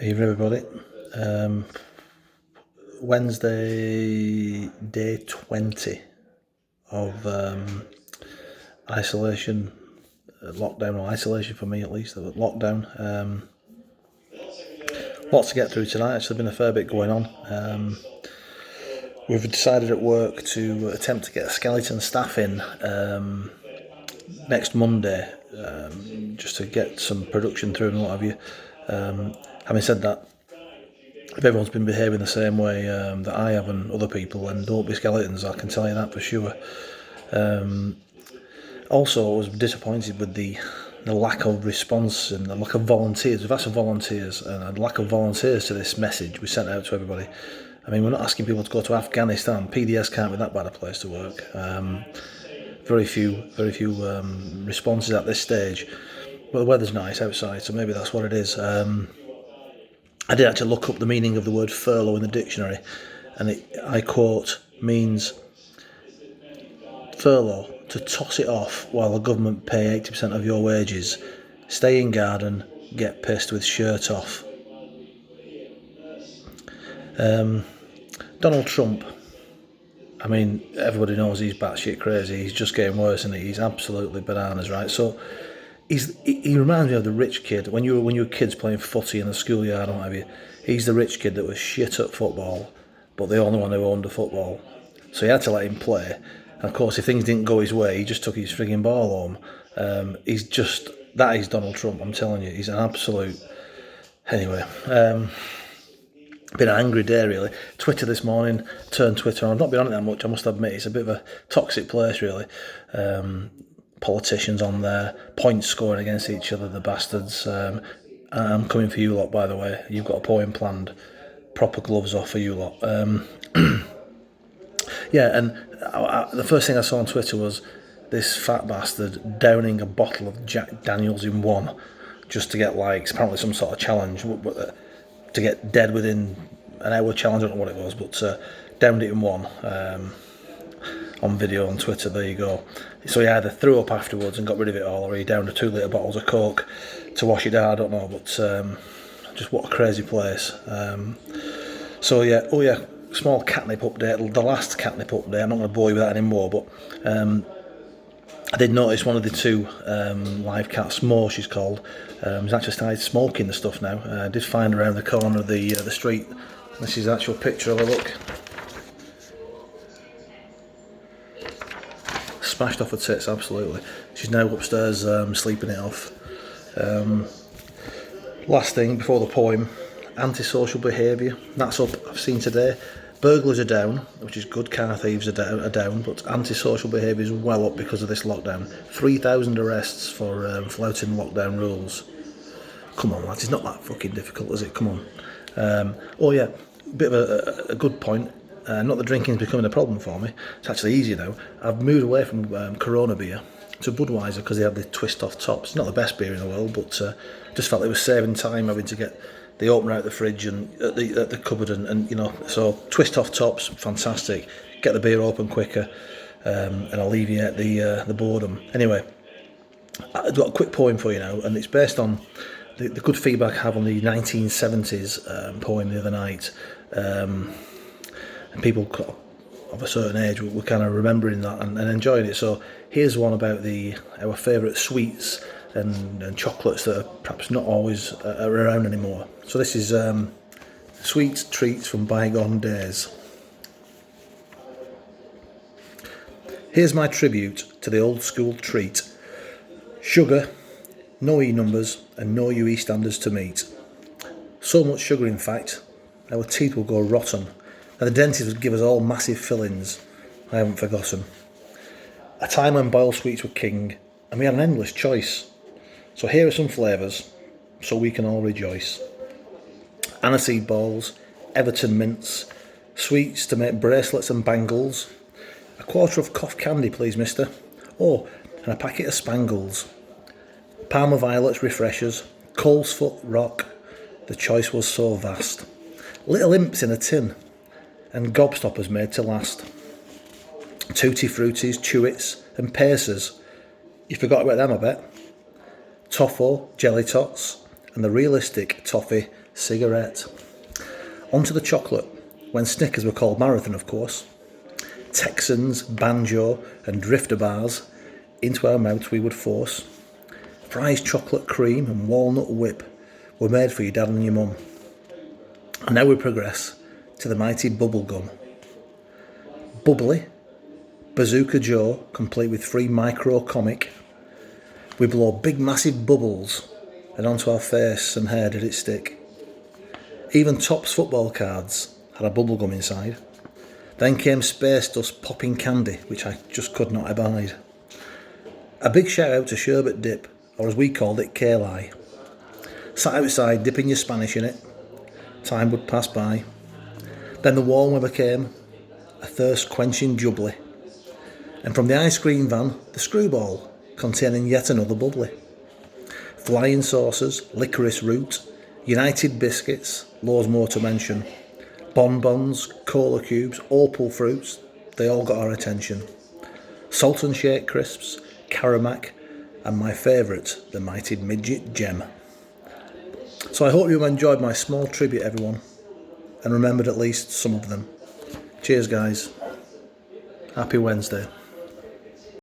Evening, everybody. Wednesday, day 20 of isolation, lockdown, or isolation for me at least, lockdown. Lots to get through tonight. Actually, been a fair bit going on. We've decided at work to attempt to get a skeleton staff in next Monday, just to get some production through and what have you. Having said that, if everyone's been behaving the same way that I have and other people, then don't be skeletons, I can tell you that for sure. Also, I was disappointed with the lack of response and the lack of volunteers. We've asked for volunteers, and the lack of volunteers to this message we sent out to everybody. I mean, we're not asking people to go to Afghanistan. PDS can't be that bad a place to work. Very few responses at this stage. But the weather's nice outside, so maybe that's what it is. I did actually look up the meaning of the word furlough in the dictionary, and I quote, means furlough, to toss it off while the government pay 80% of your wages, stay in garden, get pissed with shirt off. Donald Trump, I mean, everybody knows he's batshit crazy. He's just getting worse, and he's absolutely bananas, right? So he reminds me of the rich kid when you were kids playing footy in the schoolyard or what have you. He's the rich kid that was shit at football, but the only one who owned a football. So he had to let him play. And of course, if things didn't go his way, he just took his frigging ball home. That is Donald Trump. I'm telling you, he's an absolute. Anyway. Been an angry day, really. Twitter this morning, turned Twitter on. I've not been on it that much, I must admit. It's a bit of a toxic place, really. Politicians on there, points scoring against each other, the bastards. I'm coming for you lot, by the way. You've got a poem planned. Proper gloves off for you lot. Yeah, and the first thing I saw on Twitter was this fat bastard downing a bottle of Jack Daniels in one, just to get likes. Apparently some sort of challenge to get dead within an hour challenge. I don't know what it was, but downed it in one on video on Twitter. There you go. So he either threw up afterwards and got rid of it all, or he downed 2 litre bottles of Coke to wash it down. I don't know, but just what a crazy place. So yeah, small catnip update, the last catnip update. I'm not going to bore you with that anymore, but I did notice one of the 2 live cats, Mo she's called, has actually started smoking the stuff now. I did find her around the corner of the street. This is the actual picture of her, look. Smashed off her tits, absolutely. She's now upstairs sleeping it off. Last thing before the poem, antisocial behaviour. That's up, I've seen today. Burglars are down, which is good. Car thieves are down, but antisocial behaviour is well up because of this lockdown. 3,000 arrests for flouting lockdown rules. Come on, lads, it's not that fucking difficult, is it? Come on. Oh yeah, bit of a good point. Not that drinking's becoming a problem for me. It's actually easier now. I've moved away from Corona beer to Budweiser because they have the twist-off tops. It's not the best beer in the world, but just felt it was saving time having to get the opener out the fridge and at the cupboard and you know. So twist-off tops, fantastic. Get the beer open quicker and alleviate the boredom. Anyway, I've got a quick poem for you now, and it's based on the good feedback I have on the 1970s poem the other night. And people of a certain age were kind of remembering that and enjoying it. So here's one about our favourite sweets and chocolates that are perhaps not always around anymore. So this is sweet treats from bygone days. Here's my tribute to the old school treat. Sugar, no E numbers and no UE standards to meet. So much sugar, in fact, our teeth will go rotten. Now the dentist would give us all massive fillings. I haven't forgotten. A time when boiled sweets were king, and we had an endless choice. So here are some flavours, so we can all rejoice. Aniseed balls, Everton mints, sweets to make bracelets and bangles. A quarter of cough candy, please, mister. Oh, and a packet of Spangles. Parma Violets refreshers, Colesfoot rock. The choice was so vast. Little imps in a tin, and gobstoppers made to last. Tutti Fruities, Chewits, and Pacers. You forgot about them, I bet. Toffo, Jelly Tots, and the realistic toffee, cigarette. Onto the chocolate, when Snickers were called Marathon, of course. Texans, banjo and drifter bars into our mouths we would force. Fries, chocolate cream and walnut whip were made for your dad and your mum. And now we progress to the mighty bubble gum. Bubbly, Bazooka Joe, complete with free micro comic. We blow big massive bubbles and onto our face and hair did it stick. Even Topps football cards had a bubble gum inside. Then came Space Dust popping candy, which I just could not abide. A big shout out to Sherbet Dip, or as we called it, Kayli. Sat outside dipping your Spanish in it. Time would pass by. Then the warm weather came, a thirst quenching jubbly. And from the ice cream van, the screwball, containing yet another bubbly. Flying saucers, licorice root, United biscuits, loads more to mention. Bonbons, cola cubes, opal fruits, they all got our attention. Salt and shake crisps, Caramac, and my favourite, the mighty midget gem. So I hope you enjoyed my small tribute, everyone, and remembered at least some of them. Cheers, guys. Happy Wednesday.